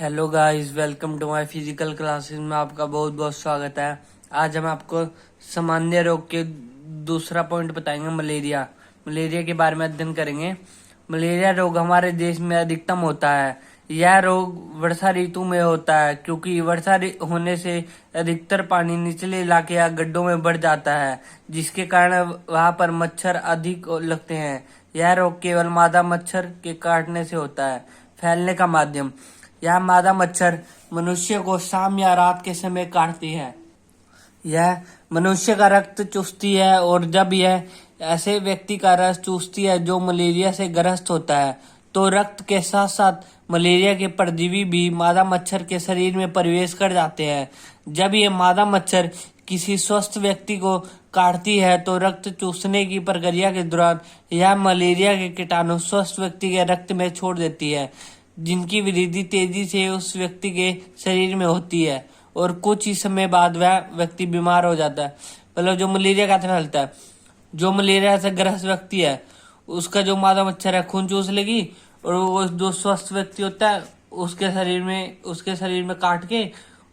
Hello guys, welcome to my physical classes में आपका बहुत बहुत स्वागत है। आज हम आपको सामान्य रोग के दूसरा पॉइंट बताएंगे। मलेरिया के बारे में अध्ययन करेंगे। मलेरिया रोग हमारे देश में अधिकतम होता है। यह रोग वर्षा ऋतु में होता है क्योंकि वर्षा होने से अधिकतर पानी निचले इलाके या गड्ढों में बढ़ जाता है, जिसके कारण वहां पर मच्छर अधिक लगते हैं। यह रोग केवल मादा मच्छर के काटने से होता है। फैलने का माध्यम, यह मादा मच्छर मनुष्य को शाम या रात के समय काटती है। यह मनुष्य का रक्त चूसती है और जब यह ऐसे व्यक्ति का रस चूसती है जो मलेरिया से ग्रस्त होता है, तो रक्त के साथ साथ मलेरिया के परजीवी भी मादा मच्छर के शरीर में प्रवेश कर जाते हैं। जब यह मादा मच्छर किसी स्वस्थ व्यक्ति को काटती है तो रक्त चूसने की प्रक्रिया के दौरान यह मलेरिया के कीटाणु स्वस्थ व्यक्ति के रक्त में छोड़ देती है, जिनकी वृद्धि तेजी से उस व्यक्ति के शरीर में होती है और कुछ ही समय बाद वह व्यक्ति बीमार हो जाता है। मतलब जो मलेरिया कैसे फैलता है, जो मलेरिया से ग्रस्त व्यक्ति है उसका जो मादा मच्छर है खून चूस लेगी और वो जो स्वस्थ व्यक्ति होता है उसके शरीर में काट के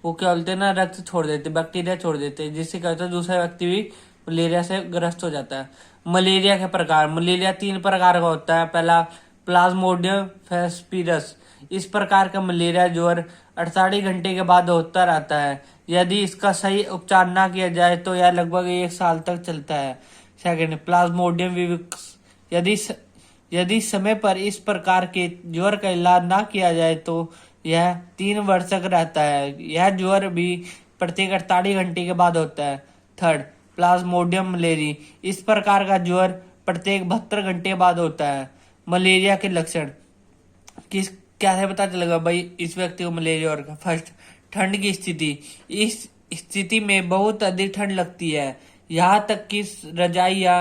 वो क्या बोलते हैं ना, रक्त छोड़ देते, बैक्टीरिया छोड़ देते, जिससे क्या होता है दूसरा व्यक्ति भी मलेरिया से ग्रस्त हो जाता है। मलेरिया के प्रकार, मलेरिया 3 प्रकार का होता है। पहला प्लाज्मोडियम फैस्पिरस। इस प्रकार का मलेरिया ज्वर 48 घंटे के बाद होता रहता है। यदि इसका सही उपचार ना किया जाए तो यह लगभग 1 साल तक चलता है। Second, plasmodium vivax. यदि समय पर इस प्रकार के ज्वर का इलाज ना किया जाए तो यह 3 वर्ष तक रहता है। यह ज्वर भी प्रत्येक 48 घंटे के बाद होता है। Third, Plasmodium malariae. इस प्रकार का ज्वर प्रत्येक 72 घंटे बाद होता है। मलेरिया के लक्षण कैसे पता चलेगा भाई इस व्यक्ति को मलेरिया और? फर्स्ट, ठंड की स्थिति। इस स्थिति में बहुत अधिक ठंड लगती है, यहाँ तक कि रजाई या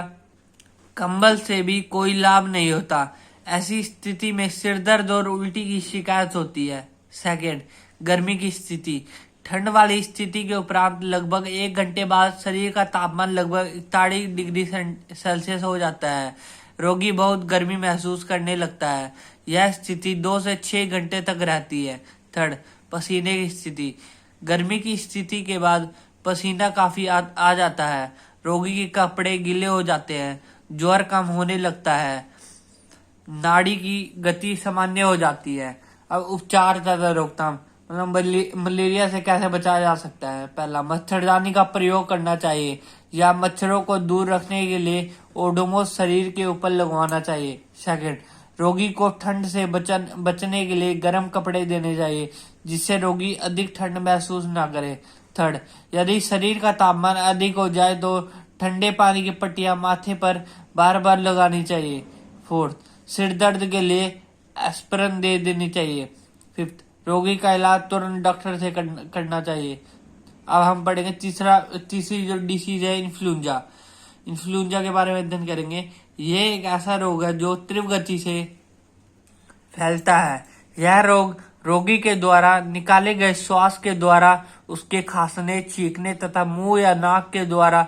कंबल से भी कोई लाभ नहीं होता। ऐसी स्थिति में सिर दर्द और उल्टी की शिकायत होती है। सेकेंड, गर्मी की स्थिति। ठंड वाली स्थिति के उपरांत लगभग 1 घंटे बाद शरीर का तापमान लगभग 41 डिग्री सेल्सियस हो जाता है। रोगी बहुत गर्मी महसूस करने लगता है। यह स्थिति 2 से 6 घंटे तक रहती है। थर्ड, पसीने की स्थिति। गर्मी की स्थिति के बाद पसीना काफी आ जाता है। रोगी के कपड़े गीले हो जाते हैं। ज्वर कम होने लगता है। नाड़ी की गति सामान्य हो जाती है। अब उपचार तथा रोकथाम, मतलब मलेरिया से कैसे बचाया जा सकता है? पहला, मच्छरदानी का प्रयोग करना चाहिए या मच्छरों को दूर रखने के लिए ओडोमोस शरीर के ऊपर लगवाना चाहिए। सेकंड, रोगी को ठंड से बचने के लिए गर्म कपड़े देने चाहिए जिससे रोगी अधिक ठंड महसूस ना करे। थर्ड, यदि शरीर का तापमान अधिक हो जाए तो ठंडे पानी की पट्टियां माथे पर बार बार लगानी चाहिए। फोर्थ, सिर दर्द के लिए एस्पिरिन दे देनी चाहिए। फिफ्थ, रोगी का इलाज तुरंत डॉक्टर से करना चाहिए। अब हम पढ़ेंगे तीसरी जो डिसीज है, इन्फ्लुएंजा के बारे में अध्ययन करेंगे। ये एक ऐसा रोग है जो तीव्र गति से फैलता है। यह रोग रोगी के द्वारा निकाले गए श्वास के द्वारा उसके खांसने, छींकने तथा मुंह या नाक के द्वारा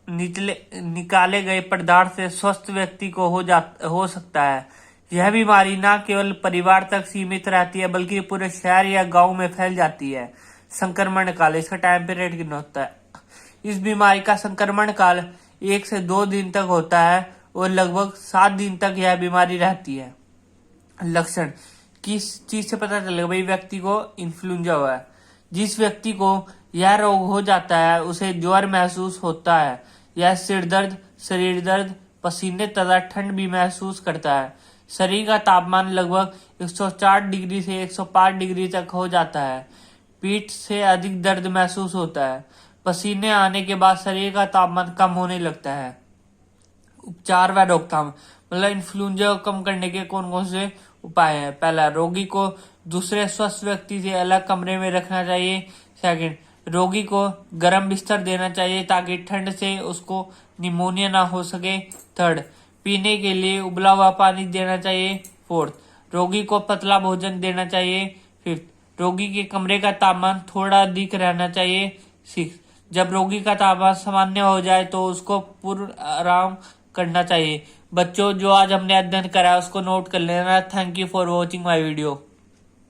निकाले गए पदार्थ से स्वस्थ व्यक्ति को हो सकता है। यह बीमारी न केवल परिवार तक सीमित रहती है बल्कि पूरे शहर या गांव में फैल जाती है। संक्रमण काल, इसका टाइम पीरियड कितना होता है? इस बीमारी का संक्रमण काल 1 से 2 दिन तक होता है और लगभग 7 दिन तक यह बीमारी रहती है। लक्षण, किस चीज से पता चलेगा भाई व्यक्ति को इन्फ्लुएंजा हुआ है? जिस व्यक्ति को यह रोग हो जाता है उसे ज्वर महसूस होता है। यह सिर दर्द, शरीर दर्द, पसीने तथा ठंड भी महसूस करता है। शरीर का तापमान लगभग 104 डिग्री से 105 डिग्री तक हो जाता है। पीठ से अधिक दर्द महसूस होता है। पसीने आने के बाद शरीर का तापमान कम होने लगता है। उपचार व रोकथाम, मतलब इन्फ्लुएंजा को कम करने के कौन कौन से उपाय हैं? पहला, रोगी को दूसरे स्वस्थ व्यक्ति से अलग कमरे में रखना चाहिए। सेकंड, रोगी को गर्म बिस्तर देना चाहिए ताकि ठंड से उसको निमोनिया ना हो सके। थर्ड, पीने के लिए उबला हुआ पानी देना चाहिए। फोर्थ, रोगी को पतला भोजन देना चाहिए। फिफ्थ, रोगी के कमरे का तापमान थोड़ा अधिक रहना चाहिए। सिक्स, जब रोगी का तापमान सामान्य हो जाए तो उसको पूर्ण आराम करना चाहिए। बच्चों, जो आज हमने अध्ययन करा है उसको नोट कर लेना। Thank you for watching my video.